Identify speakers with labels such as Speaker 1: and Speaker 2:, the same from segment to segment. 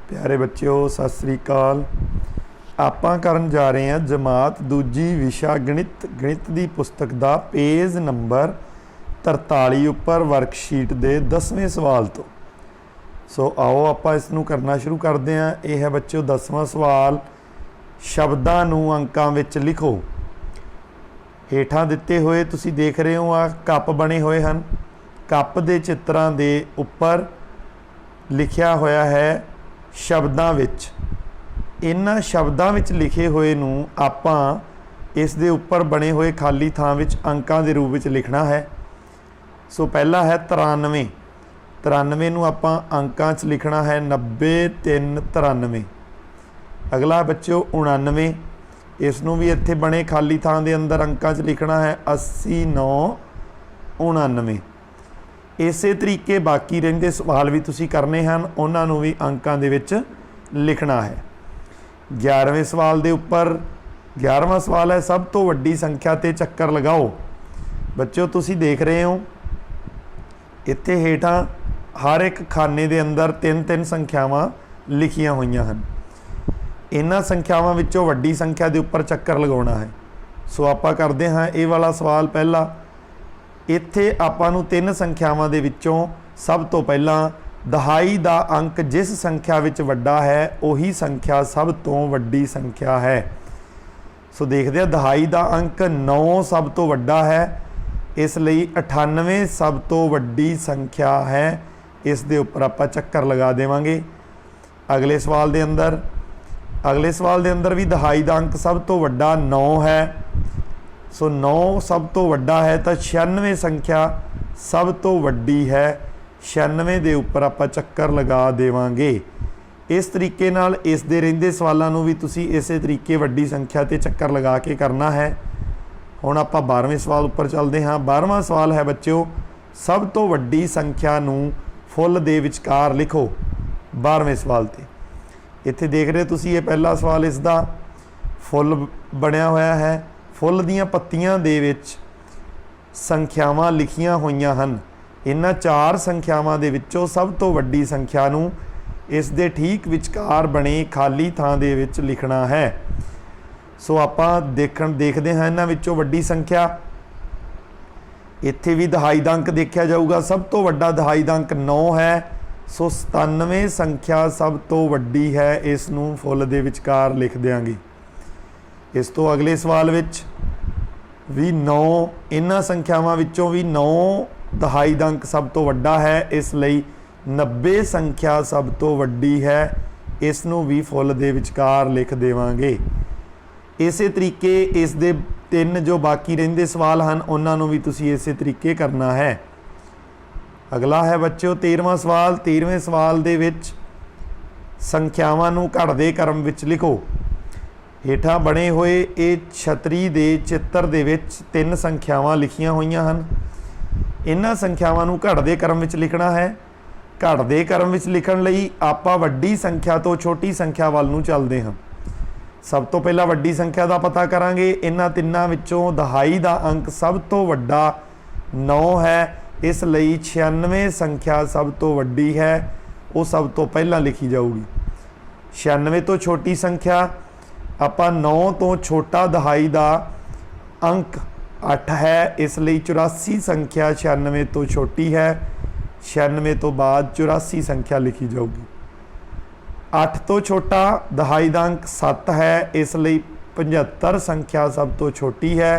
Speaker 1: प्यारे बच्चों सत श्री अकाल। आपां करन जा रहे हैं जमात दूजी विशा गणित की पुस्तक का पेज नंबर 43 उपर वर्कशीट के 10वें सवाल तो। सो आओ आपां इसनूं करना शुरू करते हैं। यह है बच्चों 10वां सवाल, शब्दां नूं अंकां विच लिखो। हेठां दिते हुए तुसीं देख रहे हो आ कप बने हुए हैं। कप के चित्रां दे उपर लिखिया होया है शब्दां विच। इन्हां शब्दां विच लिखे हुए नूं आपां इस दे उपर बने हुए खाली थां विच अंकां दे रूप विच लिखना है। सो पहला है 93। 93 नूं आपां अंकां च लिखना है 90 3 93। अगला बच्चों 99। इसनूं भी इत्थे बने खाली थां दे अंदर अंकां च लिखना है 80 9 99। इसे तरीके बाकी रहिंदे सवाल भी तुसीं करने हैं, उन्होंने भी अंकां दे विच लिखना है। 11वें सवाल दे उपर 11वां सवाल है सब तो वड्डी संख्या ते चक्कर लगाओ। बच्चों तुसीं देख रहे हो इत्थे हेठां हर एक खाने दे अंदर 3-3 संख्यावां लिखियां होईयां हन। इन्हां संख्यावां विचों वड्डी संख्या दे उपर चक्कर लगाउणा है। सो आपां करदे हां ये वाला सवाल। पहला इत्थे आपां नूं 3 संख्यावां दे विचों सब तो पहला दहाई दा अंक जिस संख्या विच वड्डा है उही संख्या सब तो वड्डी संख्या है। सो देखते हैं दहाई दा अंक 9 सब तो वड्डा है, इसलिए 98 सब तो वड्डी संख्या है। इस दे उपर आपां चक्कर लगा देवांगे। अगले सवाल दे अंदर भी दहाई दा अंक सब तो वड्डा 9 है। सो 9 सब तो वड्डा है तो 96 संख्या सब तो वड्डी है। 96 दे उपर आपां चक्कर लगा देवांगे। इस तरीके नाल इस दे रहिंदे सवालों नूं भी तुसीं इसे तरीके वड्डी संख्या ते चक्कर लगा के करना है। हुण आपां 12वें सवाल उपर चलते हाँ। 12वां सवाल है बच्चों सब तो वड्डी संख्या नूं फुल दे विचकार लिखो। 12वें सवाल ते इत्थे देख रहे हो तुसीं ये पहला सवाल इसदा फुल बनिया होया है। फुल दीयां पत्तियां दे विच संख्यावां लिखियां होईयां हन। इन्हां 4 संख्यावां दे विचों सब तो वड्डी संख्या नूं इस दे ठीक विचकार बने खाली थां दे विच लिखना है। सो आपां देखदे हां इन्हां विचों वड्डी संख्या। इत्थे भी दहाई दा अंक देखिया जाऊगा। सब तो वड्डा दहाई दा अंक 9 है। सो 97 संख्या सब तो वड्डी है। इस नूं फुल दे विचकार लिख देंगे। इस तो अगले सवाल विच भी 9 इन्हां संख्यावां विचों भी 9 दहाई दा अंक सब तो वड्डा है, इसलिए 90 संख्या सब तो वड्डी है। इस नूं भी फुल दे विचकार लिख देवांगे। इसे तरीके इस दे 3 जो बाकी रहिंदे सवाल हैं उन्होंने भी तुसीं इसे तरीके करना है। अगला है बच्चों 13वां सवाल। 13वें सवाल दे विच संख्यावां नूं घटदे क्रम विच लिखो। हेठां बने हुए ये छतरी दे चित्र दे विच 3 संख्यावां लिखियां होईयां हन। इन्हां संख्यावां नूं घटदे क्रम विच लिखना है। घटदे क्रम विच लिखण लई आपां वड्डी संख्या तो छोटी संख्या वल नूं चलदे हां। सब तो पहला वड्डी संख्या का पता करांगे। इन्हां तिन्नां विचों दहाई दा अंक सब तो वड्डा 9 है, इसलिए 96 संख्या सब तो वड्डी है। वो सब तो पहला लिखी जाऊगी। 96 तो छोटी संख्या आपां 9 तो छोटा दहाई दा अंक 8 है, इसलिए 84 संख्या 96 तो छोटी है। 96 तो बाद 84 संख्या लिखी जाऊगी। 8 तो छोटा दहाई दा अंक 7 है, इसलिए 75 संख्या सब तो छोटी है।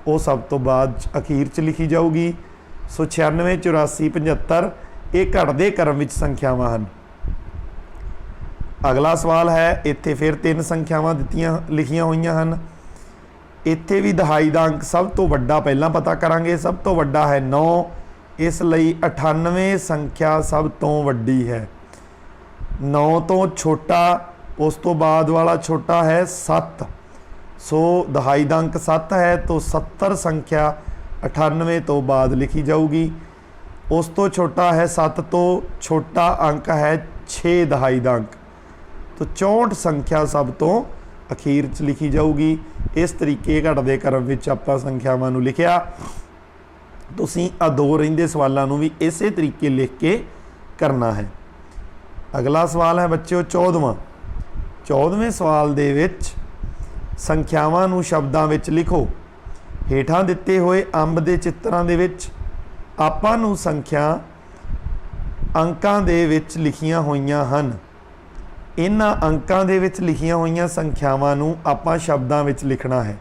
Speaker 1: वो सब तो बाद अखीर च लिखी जाऊगी। सो 96 84 75 ये घटदे क्रम विच संख्यावां हन। अगला सवाल है इत्थे फिर 3 संख्यावां दित्तियां लिखियां होईयां हन। इत्थे भी दहाई दा अंक सब तो वड्डा पहला पता करांगे। सब तो वड्डा है 9, इसलिए 98 संख्या सब तो वड्डी है। 9 तो छोटा उस तो बाद वाला छोटा है 7। सो दहाई दा अंक 7 है तो 70 संख्या 98 तो बाद लिखी जाऊगी। उस तो छोटा है 7 तो छोटा अंक है 6 दहाई दा अंक, तो 64 संख्या सब तो अखीर च लिखी जाऊगी। इस तरीके घटदे क्रम विच आपां संख्यावां नूं लिखिया। तुसीं आ 2 रहिंदे सवालों नूं भी इसे तरीके लिख के करना है। ਅਗਲਾ ਸਵਾਲ ਹੈ ਬੱਚਿਓ 14ਵੇਂ ਸਵਾਲ ਦੇ ਵਿੱਚ ਸੰਖਿਆਵਾਂ ਨੂੰ ਸ਼ਬਦਾਂ ਵਿੱਚ ਲਿਖੋ। ਹੇਠਾਂ ਦਿੱਤੇ ਹੋਏ ਅੰਬ ਦੇ ਚਿੱਤਰਾਂ ਦੇ ਵਿੱਚ ਆਪਾਂ ਨੂੰ ਸੰਖਿਆ ਅੰਕਾਂ ਦੇ ਵਿੱਚ ਲਿਖੀਆਂ ਹੋਈਆਂ ਹਨ। ਇਹਨਾਂ ਅੰਕਾਂ ਦੇ ਵਿੱਚ ਲਿਖੀਆਂ ਹੋਈਆਂ ਸੰਖਿਆਵਾਂ ਨੂੰ ਆਪਾਂ ਸ਼ਬਦਾਂ ਵਿੱਚ ਲਿਖਣਾ ਹੈ।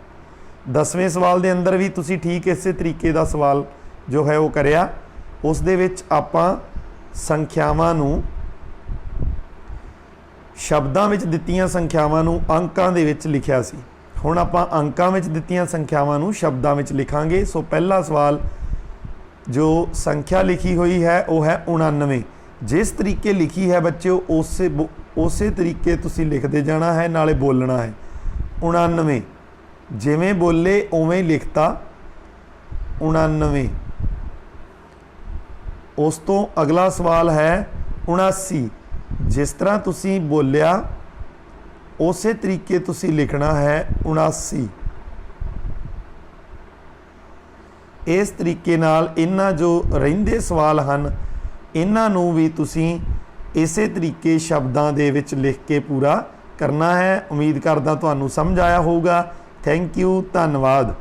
Speaker 1: 10ਵੇਂ ਸਵਾਲ ਦੇ ਅੰਦਰ ਵੀ ਤੁਸੀਂ ਠੀਕ ਇਸੇ ਤਰੀਕੇ ਦਾ ਸਵਾਲ ਜੋ ਹੈ ਉਹ ਕਰਿਆ। ਉਸ ਦੇ ਵਿੱਚ ਆਪਾਂ ਸੰਖਿਆਵਾਂ ਨੂੰ ਸ਼ਬਦਾਂ ਵਿੱਚ ਦਿੱਤੀਆਂ ਸੰਖਿਆਵਾਂ ਨੂੰ ਅੰਕਾਂ ਦੇ ਵਿੱਚ ਲਿਖਿਆ ਸੀ। ਹੁਣ ਆਪਾਂ ਅੰਕਾਂ ਵਿੱਚ ਦਿੱਤੀਆਂ ਸੰਖਿਆਵਾਂ ਨੂੰ ਸ਼ਬਦਾਂ ਵਿੱਚ ਲਿਖਾਂਗੇ। ਸੋ ਪਹਿਲਾ ਸਵਾਲ ਜੋ ਸੰਖਿਆ ਲਿਖੀ ਹੋਈ ਹੈ ਉਹ ਹੈ 99। ਜਿਸ ਤਰੀਕੇ ਲਿਖੀ ਹੈ ਬੱਚਿਓ ਉਸੇ ਤਰੀਕੇ ਤੁਸੀਂ ਲਿਖਦੇ ਜਾਣਾ ਹੈ, ਨਾਲੇ ਬੋਲਣਾ ਹੈ। 99 ਜਿਵੇਂ ਬੋਲੇ ਉਵੇਂ ਲਿਖਤਾ 99। ਉਸ ਤੋਂ ਅਗਲਾ ਸਵਾਲ ਹੈ 79। ਜਿਸ ਤਰ੍ਹਾਂ ਤੁਸੀਂ ਬੋਲਿਆ ਉਸੇ ਤਰੀਕੇ ਤੁਸੀਂ ਲਿਖਣਾ ਹੈ 79। ਇਸ ਤਰੀਕੇ ਨਾਲ ਇਹਨਾਂ ਜੋ ਰਹਿੰਦੇ ਸਵਾਲ ਹਨ ਇਹਨਾਂ ਨੂੰ ਵੀ ਤੁਸੀਂ ਇਸੇ ਤਰੀਕੇ ਸ਼ਬਦਾਂ ਦੇ ਵਿੱਚ ਲਿਖ ਕੇ ਪੂਰਾ ਕਰਨਾ ਹੈ। ਉਮੀਦ ਕਰਦਾ ਤੁਹਾਨੂੰ ਸਮਝ ਆਇਆ ਹੋਊਗਾ। ਥੈਂਕ ਯੂ, ਧੰਨਵਾਦ।